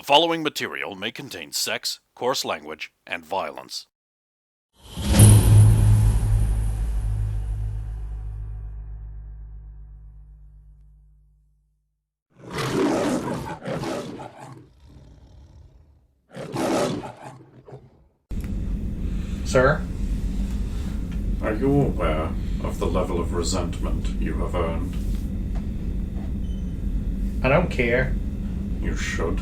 following material may contain sex, coarse language, and violence. Sir? Are you aware of the level of resentment you have earned? I don't care. You should.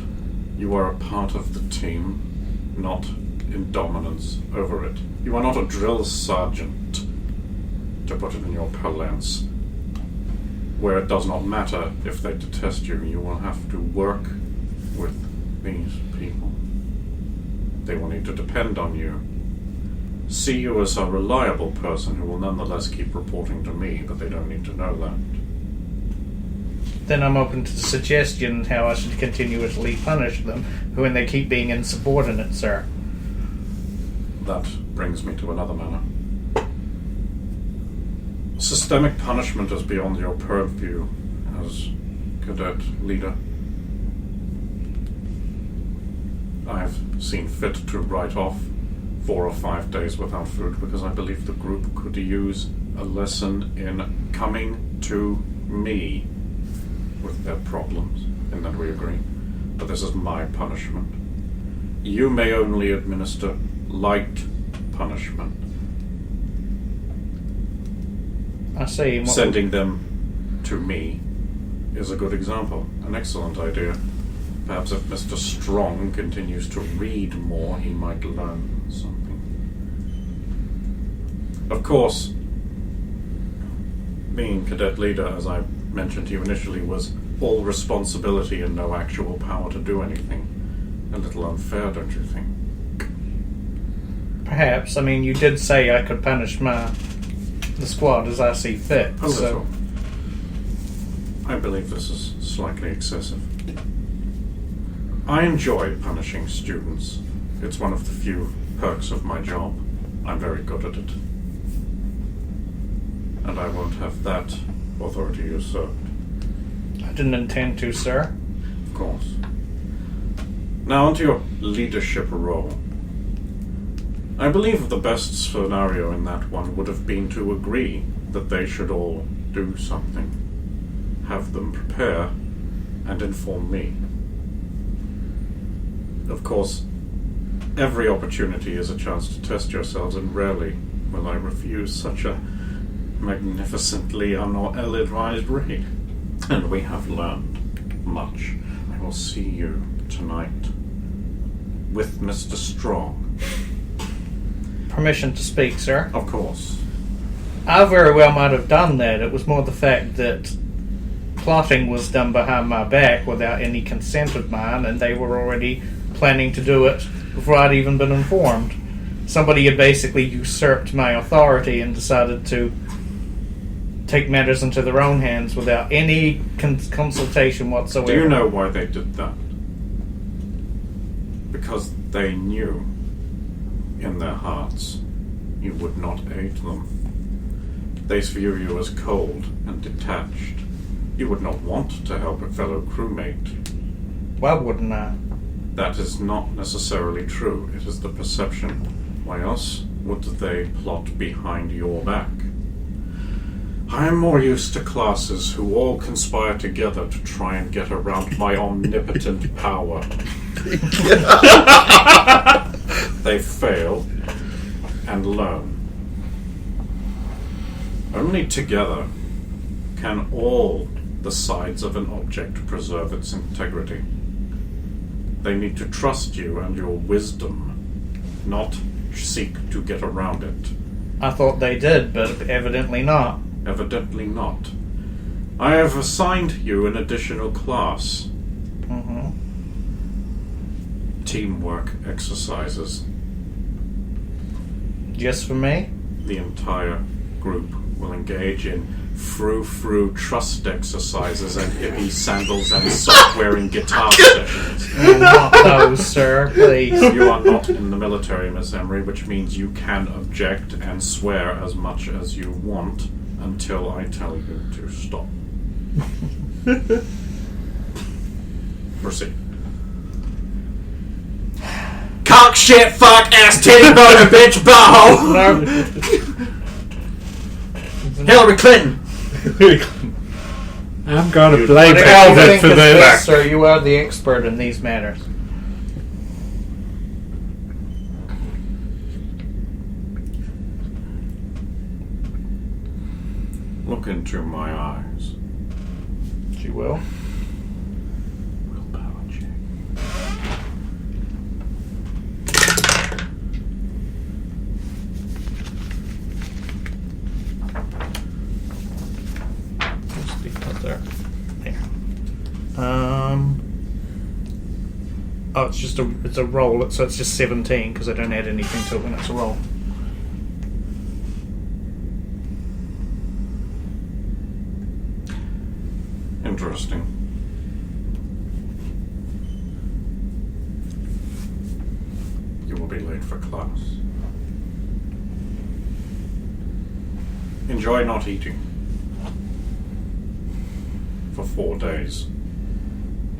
You are a part of the team, not in dominance over it. You are not a drill sergeant, to put it in your parlance, where it does not matter if they detest you. You will have to work with these people. They will need to depend on you. See you as a reliable person who will nonetheless keep reporting to me, but they don't need to know that. Then I'm open to the suggestion how I should continuously punish them when they keep being insubordinate, sir. That brings me to another matter. Systemic punishment is beyond your purview as cadet leader. I've seen fit to write off 4 or 5 days without food because I believe the group could use a lesson in coming to me with their problems, and then we agree. But this is my punishment. You may only administer light punishment. I see. Sending them to me is a good example, an excellent idea. Perhaps if Mr. Strong continues to read more, he might learn something. Of course, being cadet leader, as I mentioned to you initially, was all responsibility and no actual power to do anything. A little unfair, don't you think? Perhaps. I mean, you did say I could punish the squad as I see fit. A little. I believe this is slightly excessive. I enjoy punishing students. It's one of the few perks of my job. I'm very good at it. And I won't have that authority usurped. I didn't intend to, sir. Of course. Now onto your leadership role. I believe the best scenario in that one would have been to agree that they should all do something. Have them prepare and inform me. Of course, every opportunity is a chance to test yourselves, and rarely will I refuse such a magnificently ill-advised raid. And we have learned much. I will see you tonight with Mr. Strong. Permission to speak, sir? Of course. I very well might have done that. It was more the fact that plotting was done behind my back without any consent of mine, and they were already planning to do it before I'd even been informed. Somebody had basically usurped my authority and decided to take matters into their own hands without any consultation whatsoever. Do you know why they did that? Because they knew in their hearts you would not aid them. They view you as cold and detached. You would not want to help a fellow crewmate. Why wouldn't I? That is not necessarily true. It is the perception. Why else would they plot behind your back? I am more used to classes who all conspire together to try and get around my omnipotent power. They fail and learn. Only together can all the sides of an object preserve its integrity. They need to trust you and your wisdom, not seek to get around it. I thought they did, but evidently not. Evidently not. I have assigned you an additional class. Mm-hmm. Teamwork exercises. Just for me? The entire group will engage in frou-frou trust exercises and hippie sandals and soft-wearing guitar sessions. Not those, sir, please. You are not in the military, Miss Emery, which means you can object and swear as much as you want until I tell you to stop. Proceed. cock, shit, fuck, ass, titty, boner, bitch, butthole. Hillary Clinton. I'm gonna blame Whatever you Alvin think for is best, this. sir, you are the expert in these matters. Look into my eyes. She will. Willpower check. What's the other? There. Oh, it's a roll. So it's just 17 because I don't add anything to it when it's a roll. Interesting. You will be late for class. Enjoy not eating. For 4 days.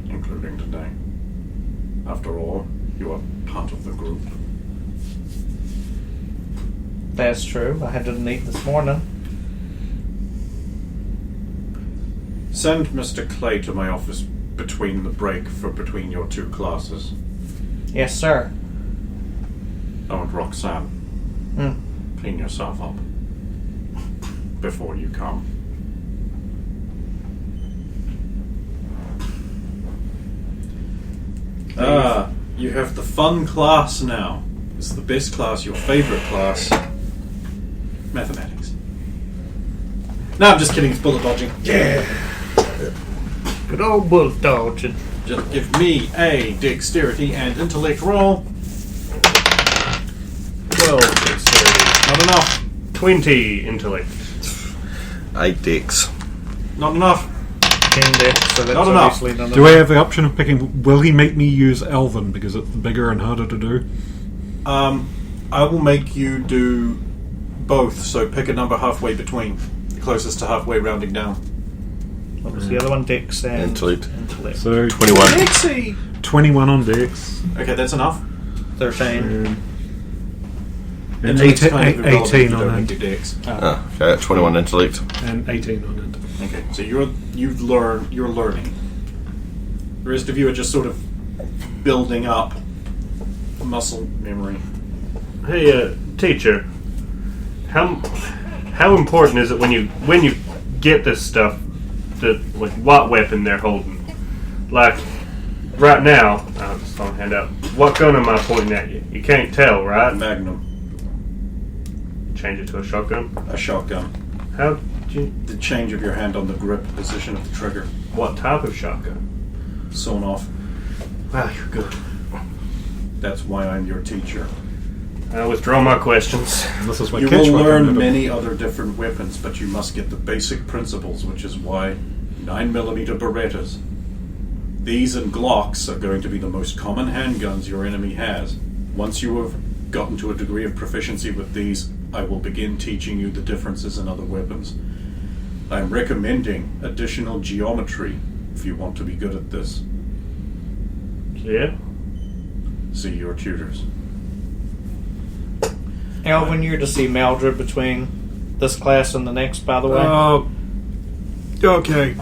Including today. After all, you are part of the group. That's true. I didn't eat this morning. Send Mr. Clay to my office between the break between your 2 classes. Yes, sir. Oh, and Roxanne, clean yourself up before you come. You have the fun class now. It's the best class, your favorite class. Mathematics. No, I'm just kidding, it's bullet dodging. Yeah! Good old bullet dodging. Just give me a dexterity and intellect roll. 12 dexterity. Not enough. 20 intellect. 8 dex. Not enough. 10 dex, so that's Not enough. obviously not Do I have the option of picking? Will he make me use Elven because it's bigger and harder to do? I will make you do both, so pick a number halfway between. The closest to halfway rounding down. What was the other one? Dex and Intellect. So 21. Dixie! 21 on dex. Okay, that's enough. 13. And Intellect's kind of irrelevant if 18 you on don't int. make your dex. Ah, okay, 21 intellect. And 18 on int. Okay, so you're learning. The rest of you are just sort of building up muscle memory. Hey, teacher, how important is it when you get this stuff, like what weapon they're holding? Like right now, I'll just don't hand out. What gun am I pointing at you? You can't tell, right? Magnum, Change it to a shotgun. a shotgun. How? The change of your hand on the grip position of the trigger. What type of shotgun? Sewn off. Wow, you're good. That's why I'm your teacher. I withdraw my questions. This is what You catch will weapon learn would- many other different weapons, but you must get the basic principles, which is why 9mm Berettas. These and Glocks are going to be the most common handguns your enemy has. Once you have gotten to a degree of proficiency with these, I will begin teaching you the differences in other weapons. I am recommending additional geometry if you want to be good at this. Yeah. See your tutors. Alvin, you're to see Maldred between this class and the next, by the way. Okay.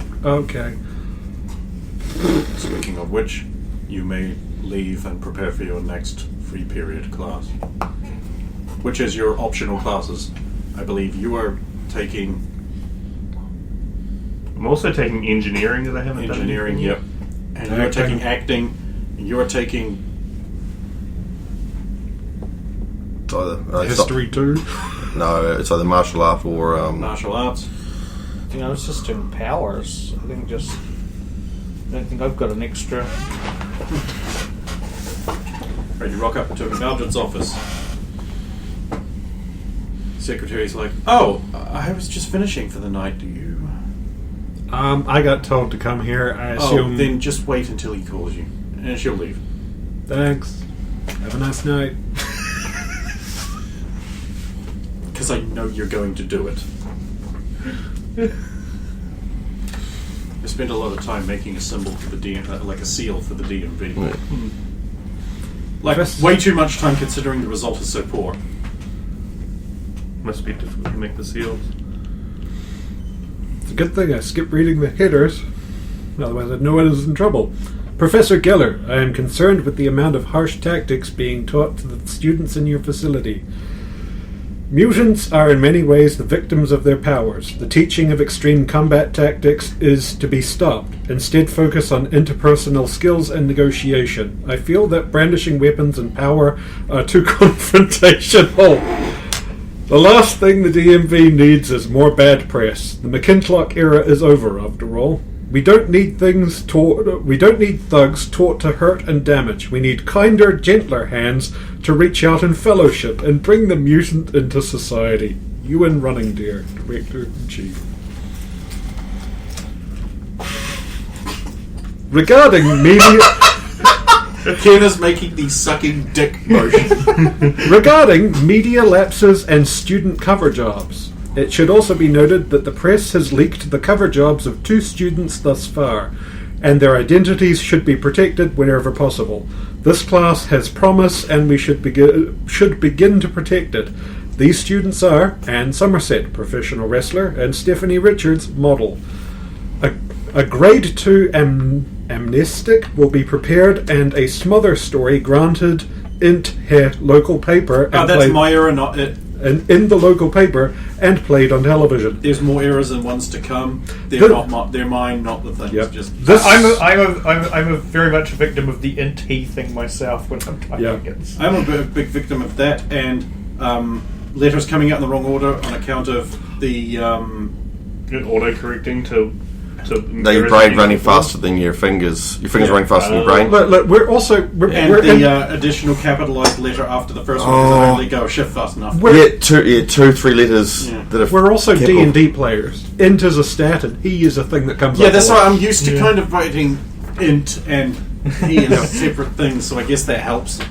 Speaking of which, you may leave and prepare for your next free period class, which is your optional classes. I believe you are taking I'm also taking engineering that I haven't engineering, done. yep. And you're taking acting, and you're taking It's either, History too. No, it's either martial art or martial arts. You know, it's just doing powers. I don't think I've got an extra. Right, you rock up to Maldred's office. Secretary's like, "Oh, I was just finishing for the night. Do you?" I got told to come here. I Oh, assume. then just wait until he calls you, and she'll leave. Thanks. Have a nice night. Because I know you're going to do it. I spent a lot of time making a symbol for the like a seal for the DMV. Like, way too much time considering the result is so poor. Must be difficult to make the seals. It's a good thing I skipped reading the headers. Otherwise I'd know I was in trouble. Professor Geller, I am concerned with the amount of harsh tactics being taught to the students in your facility. Mutants are in many ways the victims of their powers. The teaching of extreme combat tactics is to be stopped. Instead, focus on interpersonal skills and negotiation. I feel that brandishing weapons and power are too confrontational. The last thing the DMV needs is more bad press. The McKinlock era is over, after all. We don't need thugs taught to hurt and damage. We need kinder, gentler hands to reach out in fellowship and bring the mutant into society. Ewan Running Deer, Director-in-Chief. Regarding media... Ken is making the sucking dick motion. Regarding media lapses and student cover jobs. It should also be noted that the press has leaked the cover jobs of 2 students thus far, and their identities should be protected whenever possible. This class has promise, and we should begin to protect it. These students are Anne Somerset, professional wrestler, and Stephanie Richards, model. A grade 2 amnestic will be prepared, and a smother story granted in her local paper. Oh, that's my error, not it. And in the local paper and played on television. There's more errors than ones to come. They're mine, not the things. Yep. Just I'm a very much a victim of the int he thing myself when I'm typing it. I'm a big victim of that, and letters coming out in the wrong order on account of the auto-correcting to your brain running faster than your fingers. Your fingers running faster than your brain. Look, we're also... additional capitalised letter after the first one because I don't really go shift fast enough. Two, 3 letters that are... We're also D&D players. Int is a stat and E is a thing that comes up. Yeah, that's why I'm used to kind of writing int and E as separate things, so I guess that helps.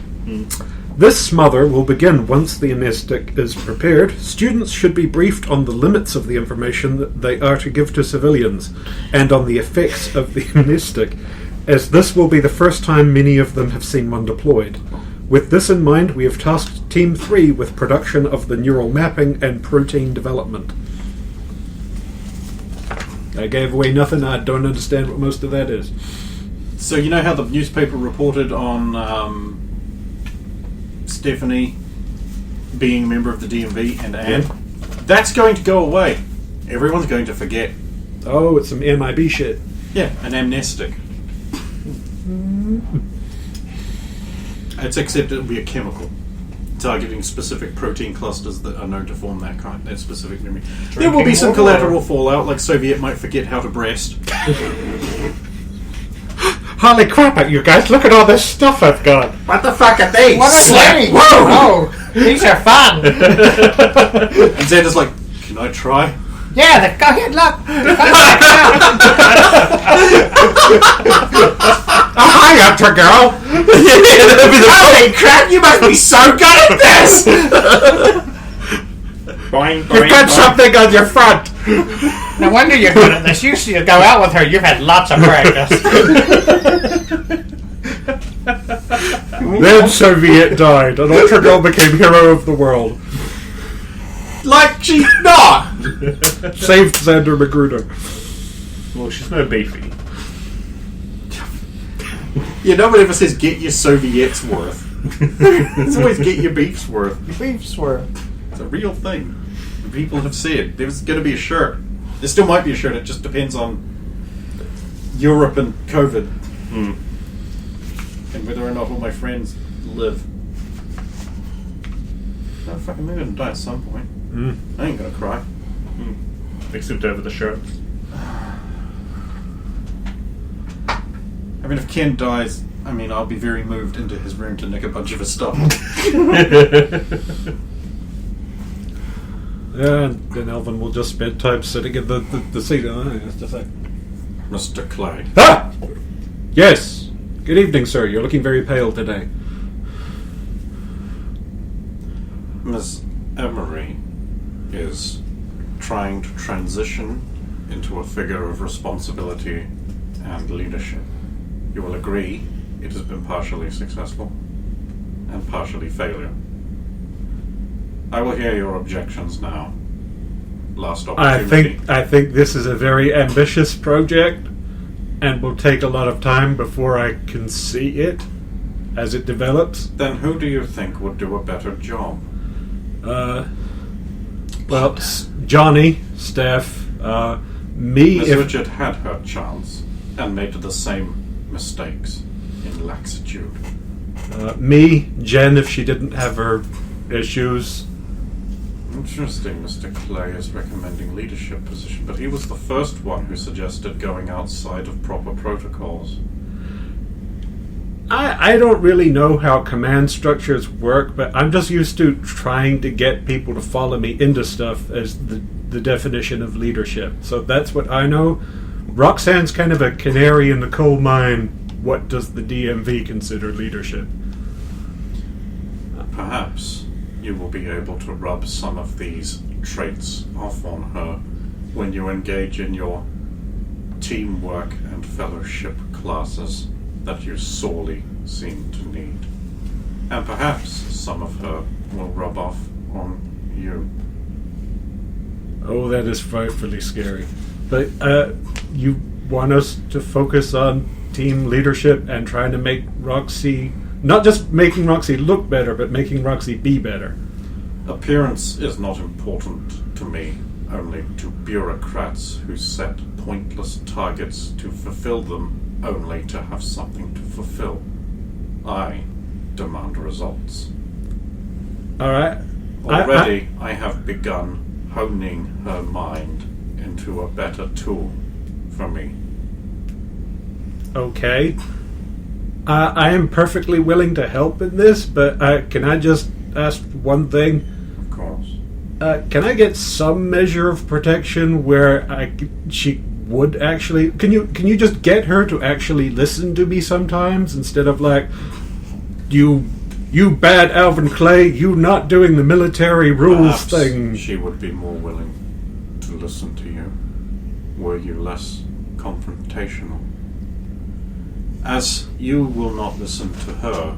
This smother will begin once the amnestic is prepared. Students should be briefed on the limits of the information that they are to give to civilians and on the effects of the amnestic, as this will be the first time many of them have seen one deployed. With this in mind, we have tasked Team 3 with production of the neural mapping and protein development. I gave away nothing. I don't understand what most of that is. So you know how the newspaper reported on Stephanie being a member of the DMV and Anne? Yeah. That's going to go away. Everyone's going to forget. Oh, it's some MIB shit. Yeah, an amnestic. It's except it'll be a chemical targeting specific protein clusters that are known to form that specific memory. There will be some collateral fallout, like Soviet might forget how to breast. Holy crap, you guys, look at all this stuff I've got. What the fuck are these? What are these? Whoa! Oh, these are fun. And Xander's like, can I try? Yeah, go ahead, look. Oh, hi, Ultra Girl. Holy crap, you must be so good at this! Boing, boing, You've got boing. something on your front. No wonder you're good at this. You should go out with her. You've had lots of practice. Then Soviet died, and Ultra Girl became hero of the world. Like she's not! Saved Xander Magruder. Well, she's no beefy. Yeah, nobody ever says get your Soviets worth. It's always get your beef's worth. Beefs were. It's a real thing. People have said there's going to be a shirt. There still might be a shirt. It just depends on Europe and COVID. And whether or not all my friends live. No, fucking they're going to die at some point. I ain't going to cry. Except over the shirts. I mean, if Ken dies, I'll be very moved into his room to nick a bunch of his stuff. Yeah, and then Elvin will just spend time sitting in the seat. Mr. Clyde. Ah! Yes. Good evening, sir. You're looking very pale today. Miss Emery is trying to transition into a figure of responsibility and leadership. You will agree it has been partially successful. and partially failure. I will hear your objections now. Last opportunity. I think this is a very ambitious project and will take a lot of time before I can see it as it develops. Then who do you think would do a better job? Well, Johnny, Steph, me. Miss If Richard had her chance and made the same mistakes in laxitude. me, Jen, if she didn't have her issues. Interesting, Mr. Clay is recommending leadership position, but he was the first one who suggested going outside of proper protocols. I don't really know how command structures work, but I'm just used to trying to get people to follow me into stuff as the definition of leadership. So that's what I know. Roxanne's kind of a canary in the coal mine. What does the DMV consider leadership? Perhaps you will be able to rub some of these traits off on her when you engage in your teamwork and fellowship classes that you sorely seem to need. And perhaps some of her will rub off on you. Oh, that is frightfully scary. But you want us to focus on team leadership and trying to make Roxy, not just making Roxy look better, but making Roxy be better. Appearance is not important to me, only to bureaucrats who set pointless targets to fulfill them only to have something to fulfill. I demand results. Alright. Already I have begun honing her mind into a better tool for me. Okay. I am perfectly willing to help in this, but can I just ask one thing? Of course. Can I get some measure of protection where she would actually... Can you just get her to actually listen to me sometimes instead of like, you bad Alvin Clay, you not doing the military rules Perhaps thing. she would be more willing to listen to you were you less confrontational. As you will not listen to her,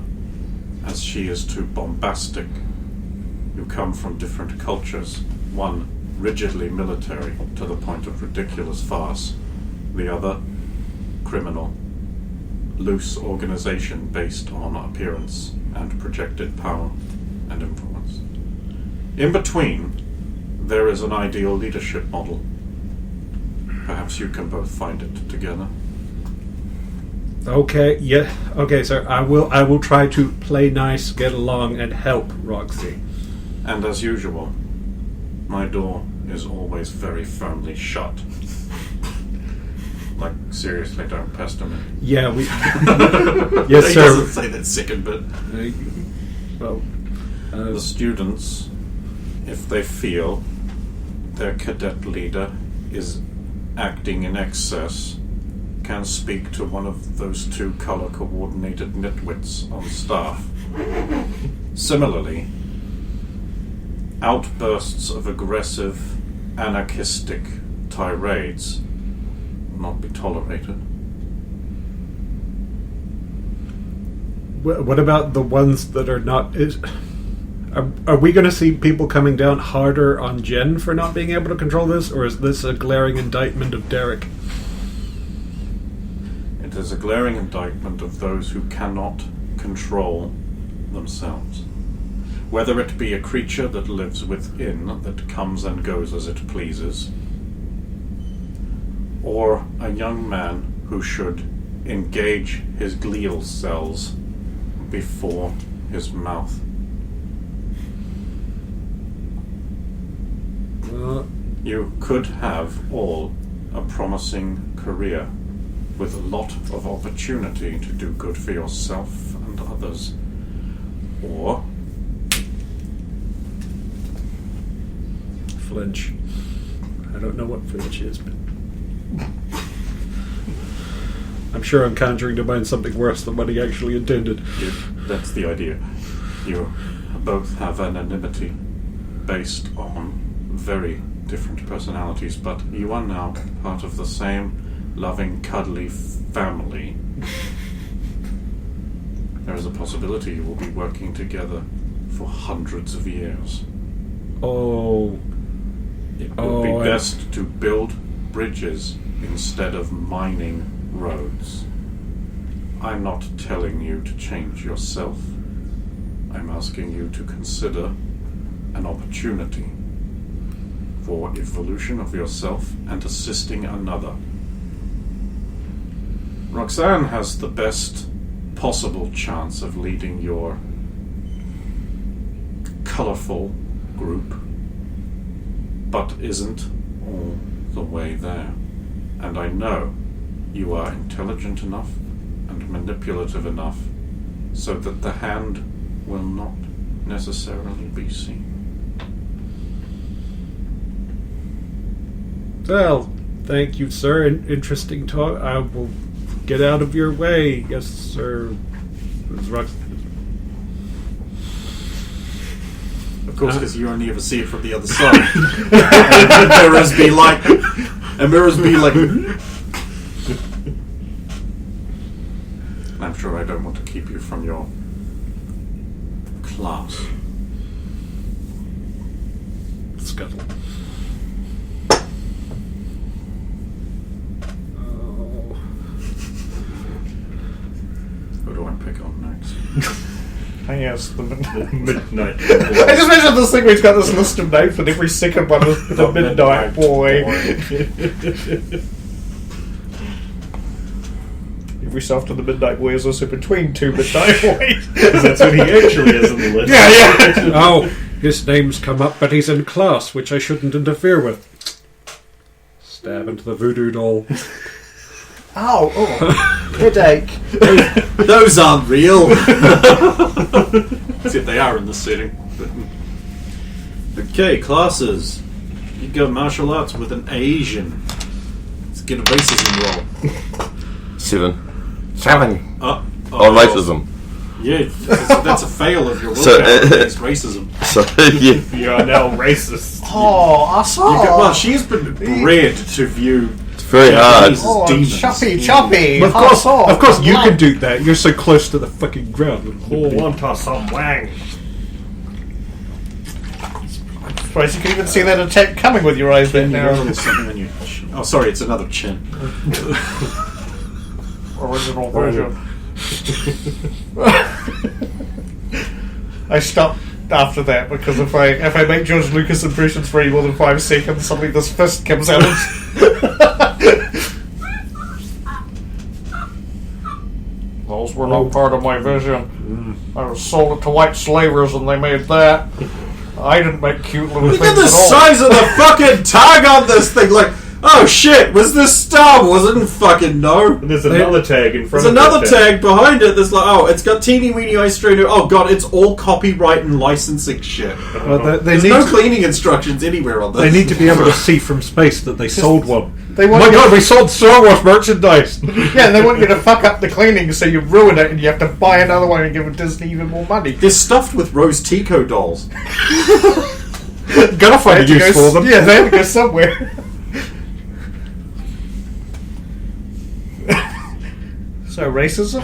as she is too bombastic. You come from different cultures, one rigidly military to the point of ridiculous farce, the other criminal, loose organization based on appearance and projected power and influence. In between, there is an ideal leadership model. Perhaps you can both find it together. Okay, yeah, okay, sir. I will try to play nice, get along, and help Roxy. And as usual, my door is always very firmly shut. Like, seriously, don't pester me. Yeah, we... He yes, sir. doesn't say that second bit. Well, The students, if they feel their cadet leader is acting in excess, can speak to one of those two color-coordinated nitwits on staff. Similarly, outbursts of aggressive, anarchistic tirades will not be tolerated. what about the ones that are not... Are we going to see people coming down harder on Jen for not being able to control this, or is this a glaring indictment of Derek? It is a glaring indictment of those who cannot control themselves. Whether it be a creature that lives within, that comes and goes as it pleases, or a young man who should engage his glial cells before his mouth. You could have all a promising career with a lot of opportunity to do good for yourself and others. Or Flinch. I don't know what flinch is, but I'm sure I'm conjuring to mind something worse than what he actually intended. that's the idea. You both have anonymity based on very different personalities, but you are now part of the same loving, cuddly family. There is a possibility you will be working together for hundreds of years. Oh. It would be best to build bridges instead of mining roads. I'm not telling you to change yourself. I'm asking you to consider an opportunity for evolution of yourself and assisting another. Roxanne has the best possible chance of leading your colorful group, but isn't all the way there. And I know you are intelligent enough and manipulative enough so that the hand will not necessarily be seen. Well, thank you, sir. Interesting talk. I will get out of your way. Yes, sir. Of course, because you only ever see it from the other side. and mirrors be like. I'm sure I don't want to keep you from your class. Scuttle. Who do I pick on next? Yes, the Midnight. I just mentioned this thing where he's got this list of names, and every second one is the Midnight Boy. Every so often the Midnight Boy is also between two Midnight Boys. Because that's what he actually is on the list. Yeah. Oh, his name's come up, but he's in class, which I shouldn't interfere with. Stab into the voodoo doll. Oh, headache. Those aren't real. See if they are in this setting. Okay, classes. You go martial arts with an Asian. Let's get a racism roll. 7. Racism. Yeah, that's a fail of your willpower So, against racism. So, yeah. You are now racist. Oh, I saw. Well, she's been bred to view. It's very hard. Japanese as Oh, demons. choppy. Of course, you can do that. You're so close to the fucking ground. Who want us some wang? Surprised you can even see that attack coming with your eyes that You got a now. little something on your chin. Oh, sorry, it's another chin. Original version. I stopped after that because if I make George Lucas impressions for any more than 5 seconds, suddenly this fist comes out. Those were not part of my vision. I was sold it to white slavers and they made that. I didn't make cute little Look things at the at all. size of the fucking tag on this thing. Like, oh shit, was this Star Wars? I didn't fucking know. And there's another tag in front There's of another that tag behind it that's like, oh, it's got teeny weeny ice strainer. Oh god, it's all copyright and licensing shit. Well, they There's need no to, cleaning instructions anywhere on this. they need to be able to see from space that they sold one. They Oh want my you god, we sold Star Wars merchandise! Yeah, they want you to fuck up the cleaning so you ruin it and you have to buy another one and give Disney even more money. They're stuffed with Rose Tico dolls. Gotta find a use for them. Yeah, they have to go somewhere. So, racism?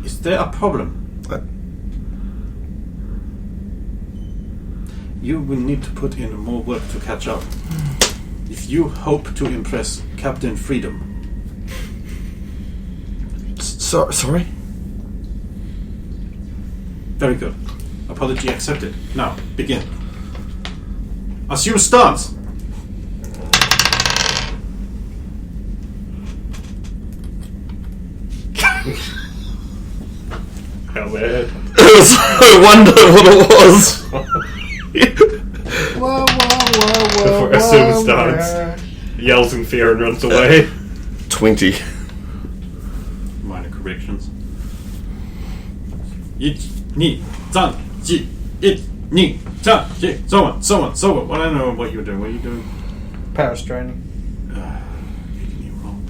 Is there a problem? You will need to put in more work to catch up. If you hope to impress Captain Freedom. Sorry? Very good. Apology accepted. Now, begin. Assume stance. How bad? I wonder what it was. Whoa, Before assume stance. Yells in fear and runs away. 20. Minor corrections. 1, 2, 3, 4, 1, 2, 3, 4, so on. Well, I don't know what you're doing. What are you doing? Power straining. Getting you wrong.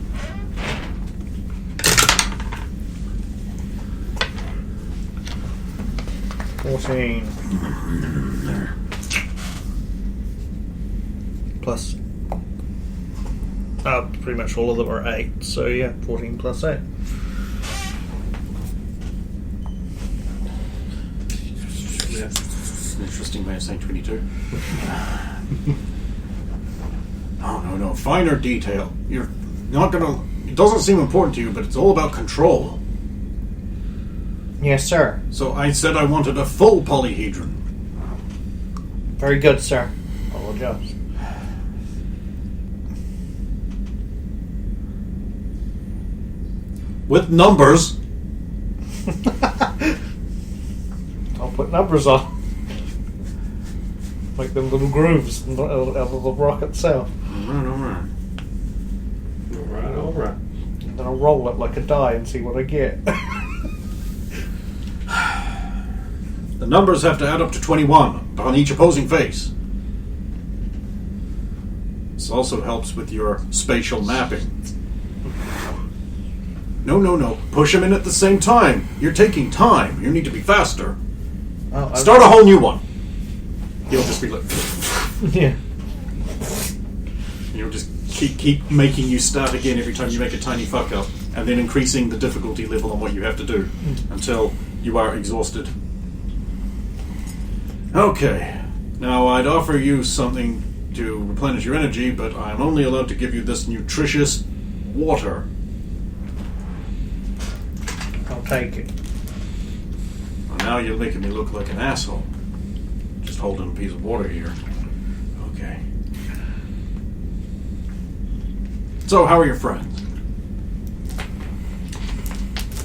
Plus. Pretty much all of them are 8, so yeah, 14 plus 8. That's an interesting way of saying 22. No. Finer detail. You're not gonna... It doesn't seem important to you, but it's all about control. Yes, sir. So I said I wanted a full polyhedron. Very good, sir. I'll adjust. With numbers. I'll put numbers on. Like them little grooves out of the rock itself. Alright. And then I'll roll it like a die and see what I get. The numbers have to add up to 21 on each opposing face. This also helps with your spatial mapping. No. Push them in at the same time. You're taking time. You need to be faster. Start a whole new one. You'll just be like... Yeah. You'll just keep making you start again every time you make a tiny fuck up, and then increasing the difficulty level on what you have to do until you are exhausted. Okay. Now, I'd offer you something to replenish your energy, but I'm only allowed to give you this nutritious water. I'll take it. Well, now you're making me look like an asshole. Just holding a piece of water here. Okay. So, how are your friends?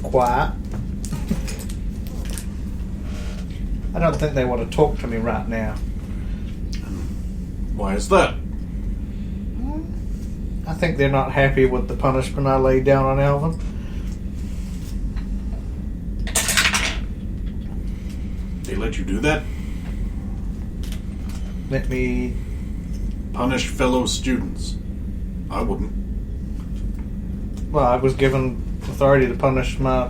Quiet. I don't think they want to talk to me right now. Why is that? I think they're not happy with the punishment I laid down on Alvin. They let you do that? Let me... Punish fellow students. I wouldn't. Well, I was given authority to punish my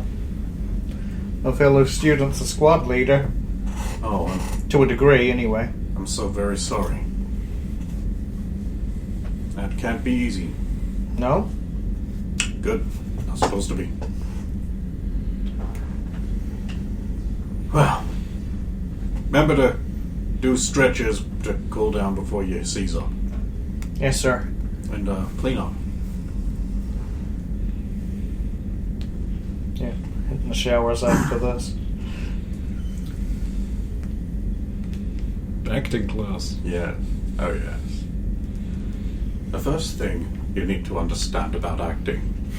fellow students, the squad leader. Oh, To a degree, anyway. I'm so very sorry. That can't be easy. No? Good. Not supposed to be. Well, remember to do stretches to cool down before you seize up. Yes, sir. And clean up. Yeah, hitting the showers after this. Acting class. Yeah. Oh, yes. The first thing you need to understand about acting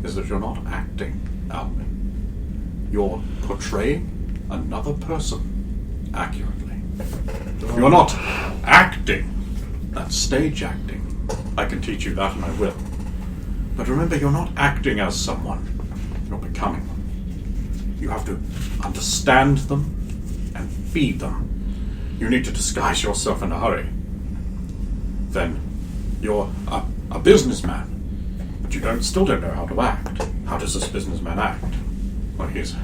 is that you're not acting, Alvin. You're portraying another person accurately. You're not acting. That's stage acting. I can teach you that and I will. But remember, you're not acting as someone. You're becoming them. You have to understand them and feed them. You need to disguise yourself in a hurry. Then you're a businessman, but you still don't know how to act. How does this businessman act? Well, he's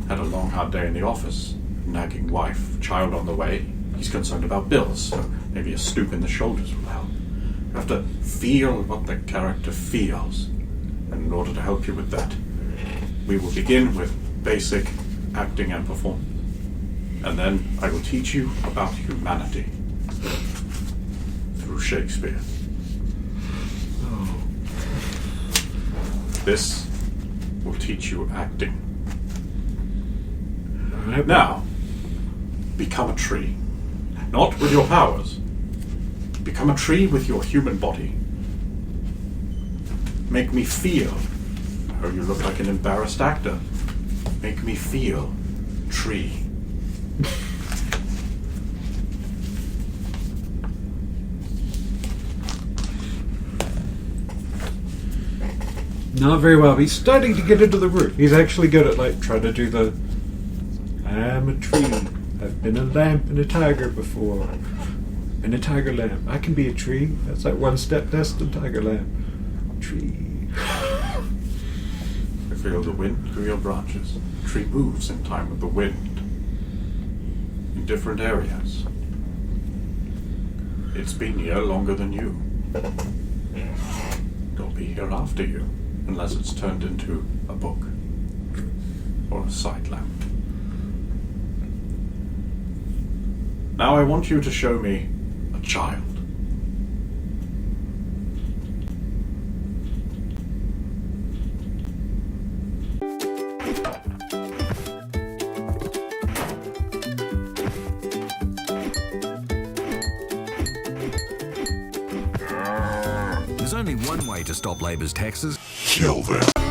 had a long, hard day in the office. Nagging wife, child on the way. He's concerned about bills, so maybe a stoop in the shoulders will help. You have to feel what the character feels. And in order to help you with that, we will begin with basic acting and performance. And then I will teach you about humanity through Shakespeare. Oh. This will teach you acting. Alright. Now, become a tree. Not with your powers. Become a tree with your human body. Make me feel. Oh, you look like an embarrassed actor. Make me feel tree. Not very well. He's starting to get into the route. He's actually good at trying to do the I'm a tree. I've been a lamp and a tiger before. And a tiger lamp. I can be a tree. That's like one step destined tiger lamp. Tree. I feel the wind through your branches. The tree moves in time with the wind. In different areas. It's been here longer than you. be here after you, unless it's turned into a book or a side lamp. Now I want you to show me a child. There's only one way to stop Labor's taxes. Kill them.